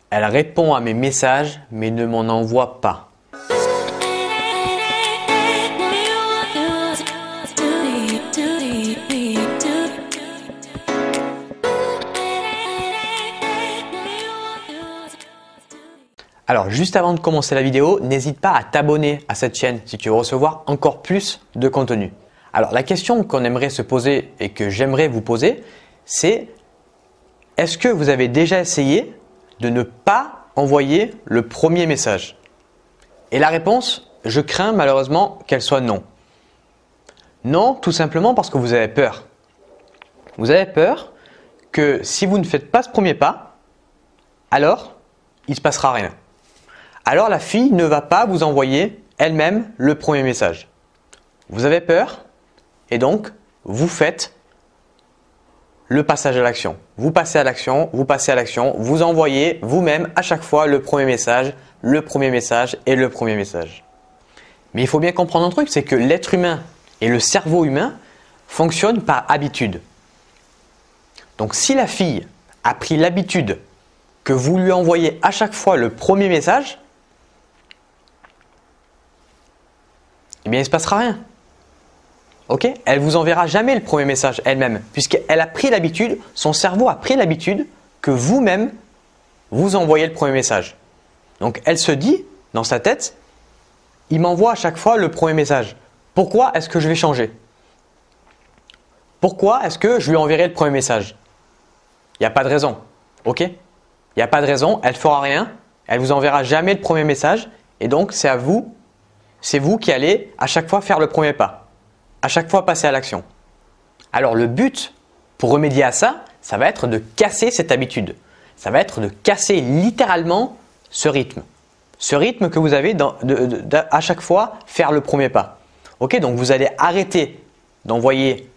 Elle répond à mes messages mais ne m'en envoie pas. Alors juste avant de commencer la vidéo, n'hésite pas à t'abonner à cette chaîne si tu veux recevoir encore plus de contenu. Alors la question qu'on aimerait se poser et que j'aimerais vous poser, c'est est-ce que vous avez déjà essayé de ne pas envoyer le premier message? Et la réponse, je crains malheureusement qu'elle soit non. Non, tout simplement parce que vous avez peur. Vous avez peur que si vous ne faites pas ce premier pas, alors il ne se passera rien. Alors la fille ne va pas vous envoyer elle-même le premier message. Vous avez peur et donc vous faites le passage à l'action. Vous passez à l'action, vous passez à l'action, vous envoyez vous-même à chaque fois le premier message et le premier message. Mais il faut bien comprendre un truc, c'est que l'être humain et le cerveau humain fonctionnent par habitude. Donc si la fille a pris l'habitude que vous lui envoyez à chaque fois le premier message, eh bien il ne se passera rien. Ok? Elle ne vous enverra jamais le premier message elle-même, puisqu'elle a pris l'habitude, son cerveau a pris l'habitude que vous-même vous envoyez le premier message. Donc elle se dit dans sa tête, il m'envoie à chaque fois le premier message. Pourquoi est-ce que je vais changer? Pourquoi est-ce que je lui enverrai le premier message? Il n'y a pas de raison. Ok? Il n'y a pas de raison, elle ne fera rien, elle ne vous enverra jamais le premier message et donc c'est à vous, c'est vous qui allez à chaque fois faire le premier pas. À chaque fois passer à l'action. Alors le but pour remédier à ça, ça va être de casser cette habitude. Ça va être de casser littéralement ce rythme. Ce rythme que vous avez à chaque fois faire le premier pas. Ok, donc vous allez arrêter d'envoyer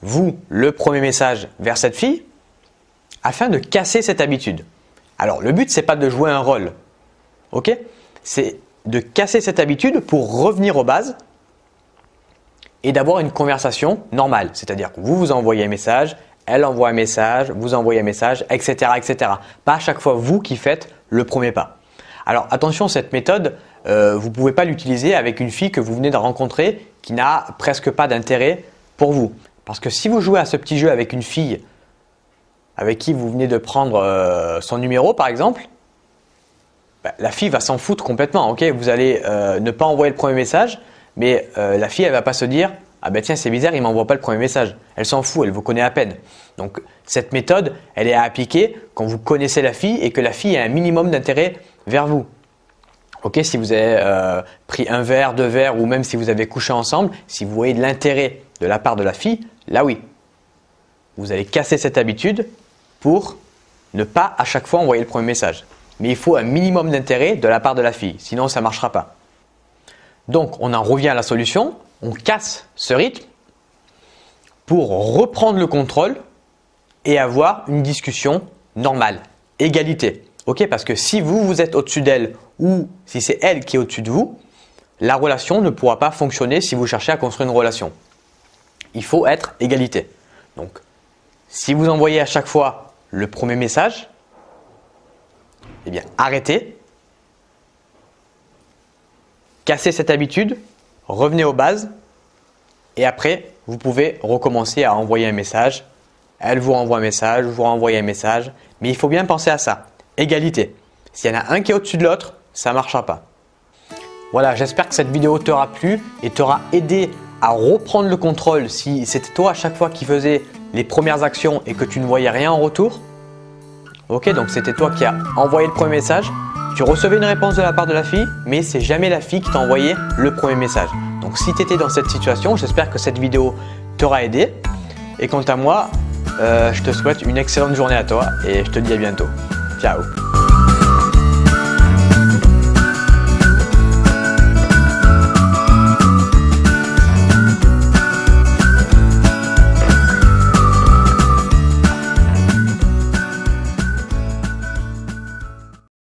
vous le premier message vers cette fille afin de casser cette habitude. Alors le but c'est pas de jouer un rôle. Ok, c'est de casser cette habitude pour revenir aux bases et d'avoir une conversation normale. C'est-à-dire que vous envoyez un message, elle envoie un message, vous envoyez un message, etc., etc. Pas à chaque fois vous qui faites le premier pas. Alors attention, cette méthode, vous ne pouvez pas l'utiliser avec une fille que vous venez de rencontrer qui n'a presque pas d'intérêt pour vous. Parce que si vous jouez à ce petit jeu avec une fille avec qui vous venez de prendre son numéro par exemple, la fille va s'en foutre complètement. Ok, vous allez ne pas envoyer le premier message, mais la fille elle va pas se dire ah ben tiens c'est bizarre il m'envoie pas le premier message. Elle s'en fout, elle vous connaît à peine. Donc cette méthode elle est à appliquer quand vous connaissez la fille et que la fille a un minimum d'intérêt vers vous. Ok, si vous avez pris un verre, deux verres ou même si vous avez couché ensemble, si vous voyez de l'intérêt de la part de la fille, là oui, vous allez casser cette habitude pour ne pas à chaque fois envoyer le premier message. Mais il faut un minimum d'intérêt de la part de la fille, sinon ça ne marchera pas. Donc on en revient à la solution, on casse ce rythme pour reprendre le contrôle et avoir une discussion normale, égalité. Ok, parce que si vous êtes au-dessus d'elle ou si c'est elle qui est au-dessus de vous, la relation ne pourra pas fonctionner si vous cherchez à construire une relation. Il faut être égalité. Donc si vous envoyez à chaque fois le premier message, eh bien arrêtez. Cassez cette habitude, revenez aux bases et après vous pouvez recommencer à envoyer un message. Elle vous renvoie un message, vous renvoyez un message. Mais il faut bien penser à ça, égalité. S'il y en a un qui est au-dessus de l'autre, ça ne marchera pas. Voilà, j'espère que cette vidéo t'aura plu et t'aura aidé à reprendre le contrôle si c'était toi à chaque fois qui faisais les premières actions et que tu ne voyais rien en retour. Ok, donc c'était toi qui as envoyé le premier message. Tu recevais une réponse de la part de la fille, mais c'est jamais la fille qui t'a envoyé le premier message. Donc si tu étais dans cette situation, j'espère que cette vidéo t'aura aidé. Et quant à moi, je te souhaite une excellente journée à toi et je te dis à bientôt. Ciao.